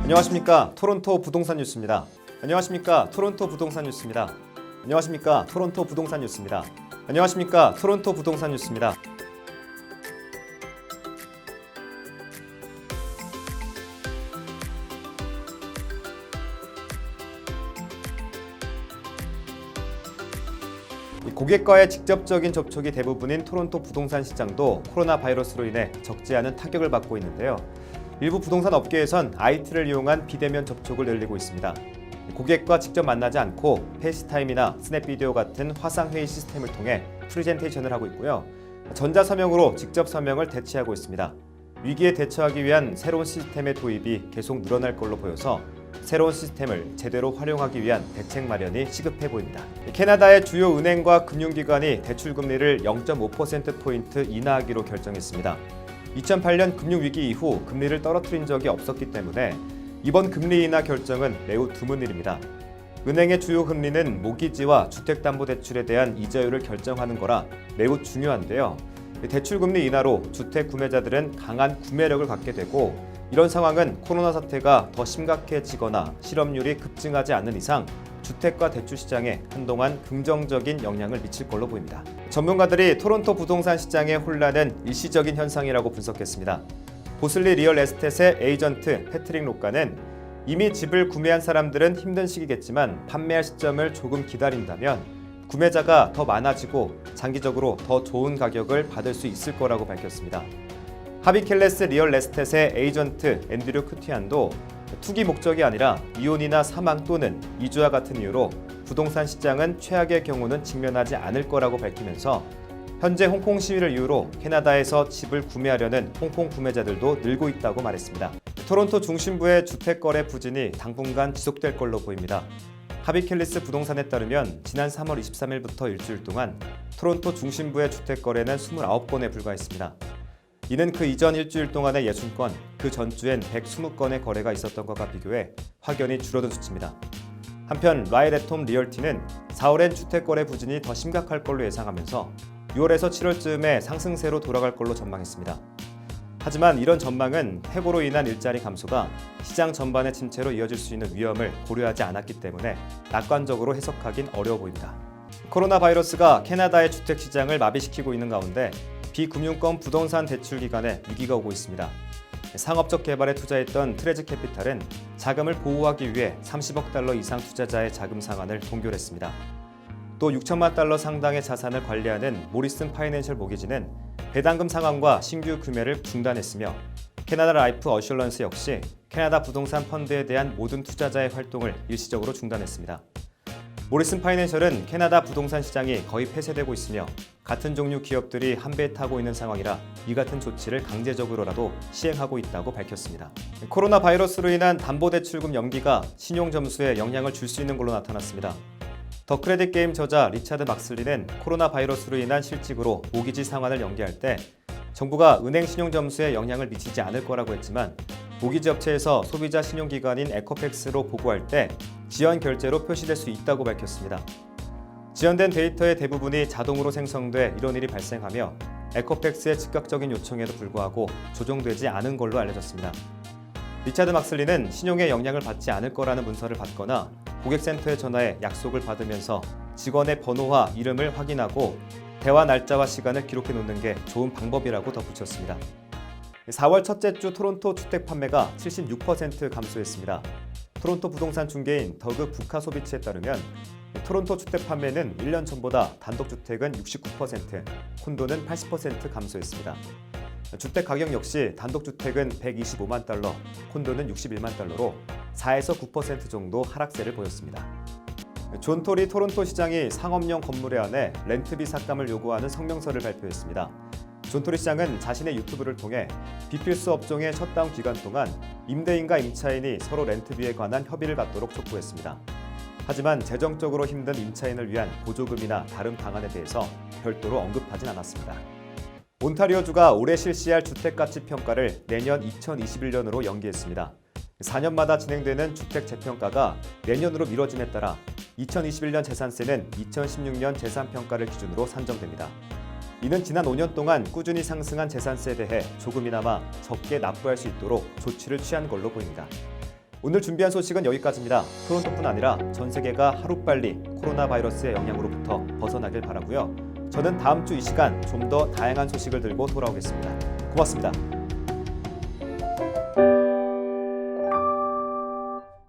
안녕하십니까. 토론토 부동산 뉴스입니다. 안녕하십니까. 토론토 부동산 뉴스입니다. 안녕하십니까. 토론토 부동산 뉴스입니다. 안녕하십니까. 토론토 부동산 뉴스입니다. 고객과의 직접적인 접촉이 대부분인 토론토 부동산 시장도 코로나 바이러스로 인해 적지 않은 타격을 받고 있는데요. 일부 부동산 업계에선 IT를 이용한 비대면 접촉을 늘리고 있습니다. 고객과 직접 만나지 않고 페이스타임이나 스냅비디오 같은 화상회의 시스템을 통해 프레젠테이션을 하고 있고요. 전자서명으로 직접 서명을 대체하고 있습니다. 위기에 대처하기 위한 새로운 시스템의 도입이 계속 늘어날 걸로 보여서 새로운 시스템을 제대로 활용하기 위한 대책 마련이 시급해 보입니다. 캐나다의 주요 은행과 금융기관이 대출금리를 0.5%포인트 인하하기로 결정했습니다. 2008년 금융위기 이후 금리를 떨어뜨린 적이 없었기 때문에 이번 금리 인하 결정은 매우 드문 일입니다. 은행의 주요 금리는 모기지와 주택담보대출에 대한 이자율을 결정하는 거라 매우 중요한데요. 대출금리 인하로 주택 구매자들은 강한 구매력을 갖게 되고 이런 상황은 코로나 사태가 더 심각해지거나 실업률이 급증하지 않는 이상 주택과 대출 시장에 한동안 긍정적인 영향을 미칠 걸로 보입니다. 전문가들이 토론토 부동산 시장의 혼란은 일시적인 현상이라고 분석했습니다. 보슬리 리얼 에스테트의 에이전트 패트릭 로카는 이미 집을 구매한 사람들은 힘든 시기겠지만 판매할 시점을 조금 기다린다면 구매자가 더 많아지고 장기적으로 더 좋은 가격을 받을 수 있을 거라고 밝혔습니다. 하비켈레스 리얼 에스테트의 에이전트 앤드류 쿠티안도 투기 목적이 아니라 이혼이나 사망 또는 이주와 같은 이유로 부동산 시장은 최악의 경우는 직면하지 않을 거라고 밝히면서 현재 홍콩 시위를 이유로 캐나다에서 집을 구매하려는 홍콩 구매자들도 늘고 있다고 말했습니다. 토론토 중심부의 주택 거래 부진이 당분간 지속될 걸로 보입니다. 하비켈리스 부동산에 따르면 지난 3월 23일부터 일주일 동안 토론토 중심부의 주택 거래는 29건에 불과했습니다. 이는 그 이전 일주일 동안의 60건, 그 전주엔 120건의 거래가 있었던 것과 비교해 확연히 줄어든 수치입니다. 한편 라이레톰 리얼티는 4월엔 주택거래 부진이 더 심각할 걸로 예상하면서 6월에서 7월쯤에 상승세로 돌아갈 걸로 전망했습니다. 하지만 이런 전망은 해고로 인한 일자리 감소가 시장 전반의 침체로 이어질 수 있는 위험을 고려하지 않았기 때문에 낙관적으로 해석하긴 어려워 보입니다. 코로나 바이러스가 캐나다의 주택 시장을 마비시키고 있는 가운데 비금융권 부동산 대출 기관에 위기가 오고 있습니다. 상업적 개발에 투자했던 트레지 캐피탈은 자금을 보호하기 위해 30억 달러 이상 투자자의 자금 상환을 동결했습니다. 또 6천만 달러 상당의 자산을 관리하는 모리슨 파이낸셜 모기지는 배당금 상환과 신규 구매를 중단했으며 캐나다 라이프 어슐런스 역시 캐나다 부동산 펀드에 대한 모든 투자자의 활동을 일시적으로 중단했습니다. 모리슨 파이낸셜은 캐나다 부동산 시장이 거의 폐쇄되고 있으며 같은 종류 기업들이 한 배에 타고 있는 상황이라 이 같은 조치를 강제적으로라도 시행하고 있다고 밝혔습니다. 코로나 바이러스로 인한 담보대출금 연기가 신용점수에 영향을 줄 수 있는 걸로 나타났습니다. 더 크레딧 게임 저자 리차드 막슬리는 코로나 바이러스로 인한 실직으로 모기지 상환을 연기할 때 정부가 은행 신용점수에 영향을 미치지 않을 거라고 했지만 모기지 업체에서 소비자 신용기관인 에코팩스로 보고할 때 지연 결제로 표시될 수 있다고 밝혔습니다. 지연된 데이터의 대부분이 자동으로 생성돼 이런 일이 발생하며 에코팩스의 즉각적인 요청에도 불구하고 조정되지 않은 걸로 알려졌습니다. 리차드 막슬리는 신용에 영향을 받지 않을 거라는 문서를 받거나 고객센터에 전화해 약속을 받으면서 직원의 번호와 이름을 확인하고 대화 날짜와 시간을 기록해 놓는 게 좋은 방법이라고 덧붙였습니다. 4월 첫째 주 토론토 주택 판매가 76% 감소했습니다. 토론토 부동산 중개인 더그 부카소비치에 따르면 토론토 주택 판매는 1년 전보다 단독주택은 69%, 콘도는 80% 감소했습니다. 주택 가격 역시 단독주택은 125만 달러, 콘도는 61만 달러로 4에서 9% 정도 하락세를 보였습니다. 존 토리 토론토 시장이 상업용 건물에 한해 렌트비 삭감을 요구하는 성명서를 발표했습니다. 존 토리 시장은 자신의 유튜브를 통해 비필수 업종의 셧다운 기간 동안 임대인과 임차인이 서로 렌트비에 관한 협의를 갖도록 촉구했습니다. 하지만 재정적으로 힘든 임차인을 위한 보조금이나 다른 방안에 대해서 별도로 언급하진 않았습니다. 온타리오주가 올해 실시할 주택가치 평가를 내년 2021년으로 연기했습니다. 4년마다 진행되는 주택 재평가가 내년으로 미뤄짐에 따라 2021년 재산세는 2016년 재산평가를 기준으로 산정됩니다. 이는 지난 5년 동안 꾸준히 상승한 재산세에 대해 조금이나마 적게 납부할 수 있도록 조치를 취한 걸로 보입니다. 오늘 준비한 소식은 여기까지입니다. 토론토뿐 아니라 전 세계가 하루빨리 코로나 바이러스의 영향으로부터 벗어나길 바라고요. 저는 다음 주 이 시간 좀 더 다양한 소식을 들고 돌아오겠습니다. 고맙습니다.